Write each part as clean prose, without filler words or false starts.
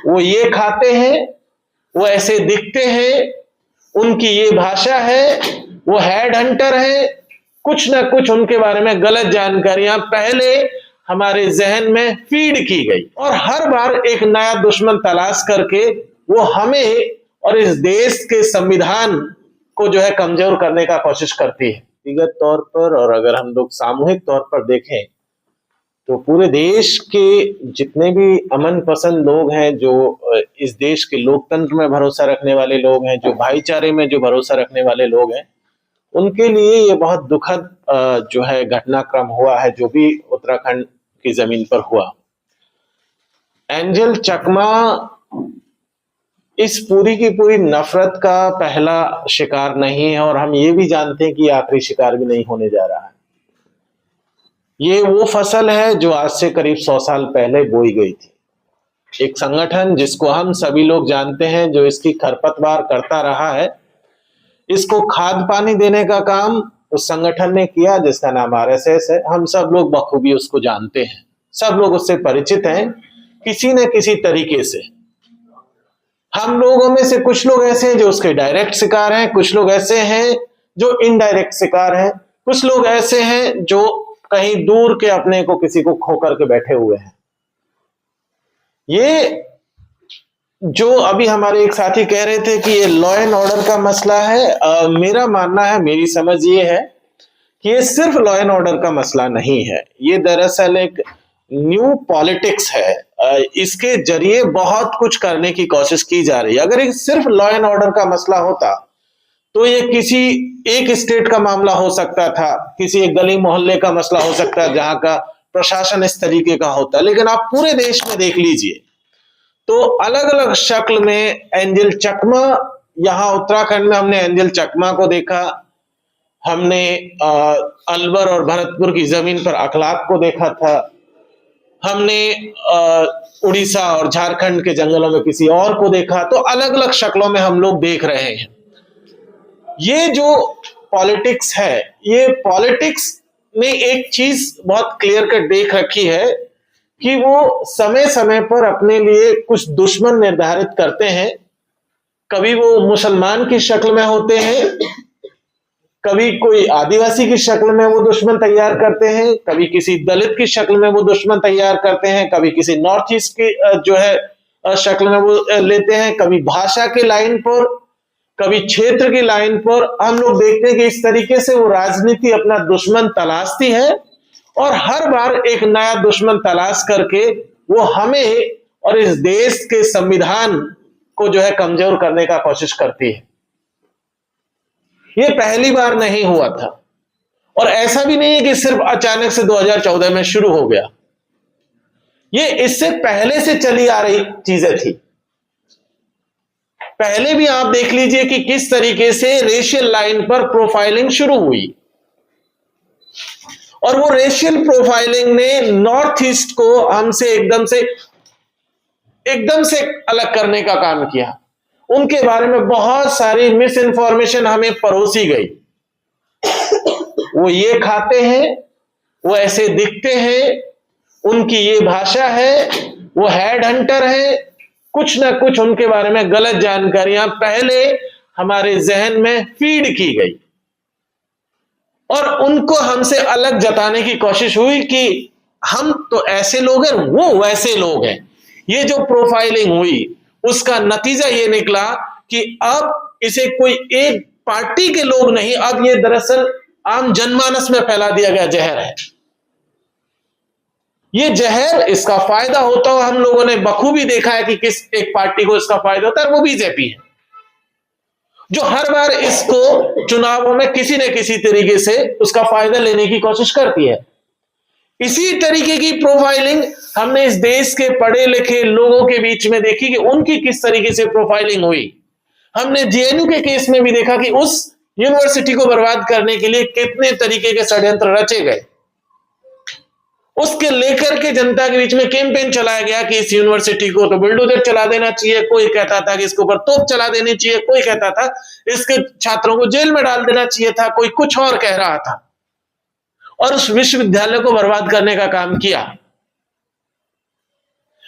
वो ये खाते हैं, वो ऐसे दिखते हैं, उनकी ये भाषा है, वो हेड हंटर है। कुछ ना कुछ उनके बारे में गलत जानकारियां पहले हमारे जहन में फीड की गई और हर बार एक नया दुश्मन तलाश करके वो हमें और इस देश के संविधान को जो है कमजोर करने का कोशिश करती है। व्यक्तिगत तौर पर और अगर हम लोग सामूहिक तौर पर देखें तो पूरे देश के जितने भी अमन पसंद लोग हैं, जो इस देश के लोकतंत्र में भरोसा रखने वाले लोग हैं, जो भाईचारे में जो भरोसा रखने वाले लोग हैं, उनके लिए ये बहुत दुखद जो है घटनाक्रम हुआ है जो भी उत्तराखंड की जमीन पर हुआ। एंजल चकमा इस पूरी की पूरी नफरत का पहला शिकार नहीं है और हम ये भी जानते हैं कि आखिरी शिकार भी नहीं होने जा रहा है। ये वो फसल है जो आज से करीब 100 साल पहले बोई गई थी। एक संगठन जिसको हम सभी लोग जानते हैं, जो इसकी खरपतवार करता रहा है, इसको खाद पानी देने का काम उस संगठन ने किया जिसका नाम आरएसएस है। हम सब लोग बखूबी उसको जानते हैं, सब लोग उससे परिचित हैं किसी न किसी तरीके से। हम लोगों में से कुछ लोग ऐसे हैं जो उसके डायरेक्ट शिकार हैं, कुछ लोग ऐसे हैं जो इनडायरेक्ट शिकार हैं, कुछ लोग ऐसे हैं जो कहीं दूर के अपने को किसी को खो करके बैठे हुए हैं। ये जो अभी हमारे एक साथी कह रहे थे कि ये लॉ एंड ऑर्डर का मसला है, मेरा मानना है, मेरी समझ ये है कि ये सिर्फ लॉ एंड ऑर्डर का मसला नहीं है। ये दरअसल एक न्यू पॉलिटिक्स है। इसके जरिए बहुत कुछ करने की कोशिश की जा रही है। अगर ये सिर्फ लॉ एंड ऑर्डर का मसला होता तो ये किसी एक स्टेट का मामला हो सकता था, किसी एक गली मोहल्ले का मसला हो सकता है जहां का प्रशासन इस तरीके का होता। लेकिन आप पूरे देश में देख लीजिए तो अलग अलग शक्ल में एंजल चकमा, यहां उत्तराखंड में हमने एंजल चकमा को देखा, हमने अलवर और भरतपुर की जमीन पर अखलाक को देखा था, हमने उड़ीसा और झारखंड के जंगलों में किसी और को देखा। तो अलग अलग शक्लों में हम लोग देख रहे हैं। ये जो पॉलिटिक्स है, ये पॉलिटिक्स ने एक चीज बहुत क्लियर कट देख रखी है कि वो समय समय पर अपने लिए कुछ दुश्मन निर्धारित करते हैं। कभी वो मुसलमान की शक्ल में होते हैं, कभी कोई आदिवासी की शक्ल में वो दुश्मन तैयार करते हैं, कभी किसी दलित की शक्ल में वो दुश्मन तैयार करते हैं, कभी किसी नॉर्थ ईस्ट की जो है शक्ल में वो लेते हैं, कभी भाषा की लाइन पर, कभी क्षेत्र की लाइन पर। हम लोग देखते हैं कि इस तरीके से वो राजनीति अपना दुश्मन तलाशती है और हर बार एक नया दुश्मन तलाश करके वो हमें और इस देश के संविधान को जो है कमजोर करने का कोशिश करती है। ये पहली बार नहीं हुआ था और ऐसा भी नहीं है कि सिर्फ अचानक से 2014 में शुरू हो गया। ये इससे पहले से चली आ रही चीजें थी। पहले भी आप देख लीजिए कि किस तरीके से रेशियल लाइन पर प्रोफाइलिंग शुरू हुई और वो रेशियल प्रोफाइलिंग ने नॉर्थ ईस्ट को हमसे एकदम से अलग करने का काम किया। उनके बारे में बहुत सारी मिस इन्फॉर्मेशन हमें परोसी गई। वो ये खाते हैं, वो ऐसे दिखते हैं, उनकी ये भाषा है, वो हेड हंटर है। कुछ ना कुछ उनके बारे में गलत जानकारियां पहले हमारे जहन में फीड की गई और उनको हमसे अलग जताने की कोशिश हुई कि हम तो ऐसे लोग हैं, वो वैसे लोग हैं। ये जो प्रोफाइलिंग हुई उसका नतीजा ये निकला कि अब इसे कोई एक पार्टी के लोग नहीं, अब ये दरअसल आम जनमानस में फैला दिया गया जहर है। ये जहर, इसका फायदा होता हुआ हम लोगों ने बखूबी देखा है कि किस एक पार्टी को इसका फायदा होता है, वो बीजेपी है, जो हर बार इसको चुनावों में किसी न किसी तरीके से उसका फायदा लेने की कोशिश करती है। इसी तरीके की प्रोफाइलिंग हमने इस देश के पढ़े लिखे लोगों के बीच में देखी कि उनकी किस तरीके से प्रोफाइलिंग हुई। हमने जेएनयू के केस में भी देखा कि उस यूनिवर्सिटी को बर्बाद करने के लिए कितने तरीके के षड्यंत्र रचे गए। उसके लेकर के जनता के बीच में कैंपेन चलाया गया कि इस यूनिवर्सिटी को तो बुलडोजर चला देना चाहिए, कोई कहता था कि इसके ऊपर तोप चला देनी चाहिए, कोई कहता था इसके छात्रों को जेल में डाल देना चाहिए था, कोई कुछ और कह रहा था, और उस विश्वविद्यालय को बर्बाद करने का काम किया।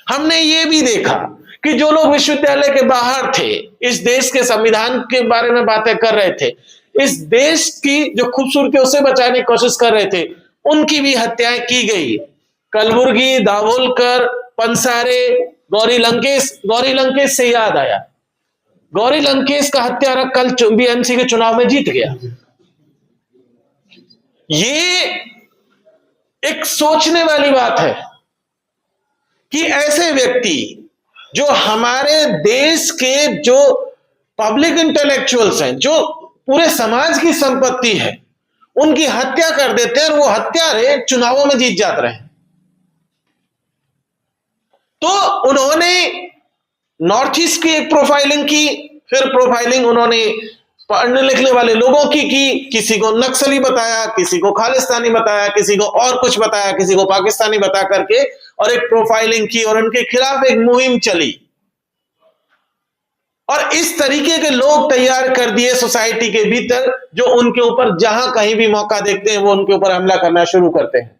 हमने ये भी देखा कि जो लोग विश्वविद्यालय के बाहर थे, इस देश के संविधान के बारे में बातें कर रहे थे, इस देश की जो खूबसूरती उसे बचाने की कोशिश कर रहे थे, उनकी भी हत्याएं की गई। कलबुर्गी, दाभोलकर, पंसारे, गौरी लंकेश से याद आया, गौरी लंकेश का हत्यारा कल बीएमसी के चुनाव में जीत गया। ये एक सोचने वाली बात है कि ऐसे व्यक्ति जो हमारे देश के जो पब्लिक इंटेलेक्चुअल्स हैं, जो पूरे समाज की संपत्ति है, उनकी हत्या कर देते हैं और वो हत्यारे चुनावों में जीत जाते रहे। तो उन्होंने नॉर्थ ईस्ट की एक प्रोफाइलिंग की, फिर प्रोफाइलिंग उन्होंने पढ़ने लिखने वाले लोगों की, किसी को नक्सली बताया, किसी को खालिस्तानी बताया, किसी को और कुछ बताया, किसी को पाकिस्तानी बता करके और एक प्रोफाइलिंग की और उनके खिलाफ एक मुहिम चली। और इस तरीके के लोग तैयार कर दिए सोसाइटी के भीतर, जो उनके ऊपर जहां कहीं भी मौका देखते हैं वो उनके ऊपर हमला करना शुरू करते हैं।